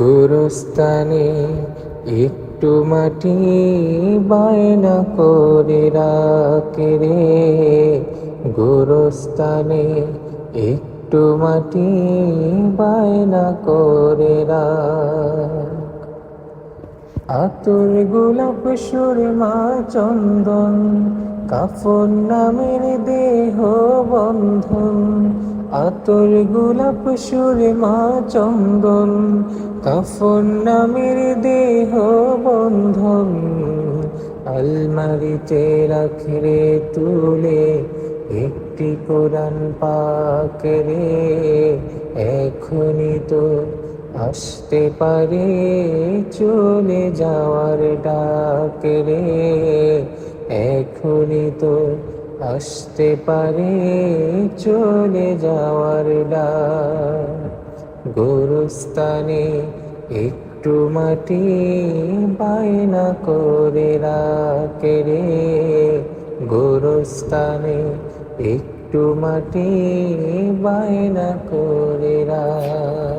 গোরস্থানে একটু মাটি বায়না করে রাখে রে, গোরস্থানে একটু মাটি বায়না করে রাখ। আতর গোলাপ সুরমা চন্দন কাফন নামের দেহ বন্ধন, আতর গোলাপ সুরমা চন্দন কাফন নামের দেহ বন্ধন, আলমারিতে রাখে রে তুলে একটি কোরআন পাক রে, এখনই তো আসতে পারে চলে যাওয়ার ডাক রে, এখনই তো আসতে পারে চলে যাওয়ার ডাক। গোরস্থানে একটু মাটি বায়না করে রাখে রে, গোরস্থানে একটু মাটি বায়না করে রাখ।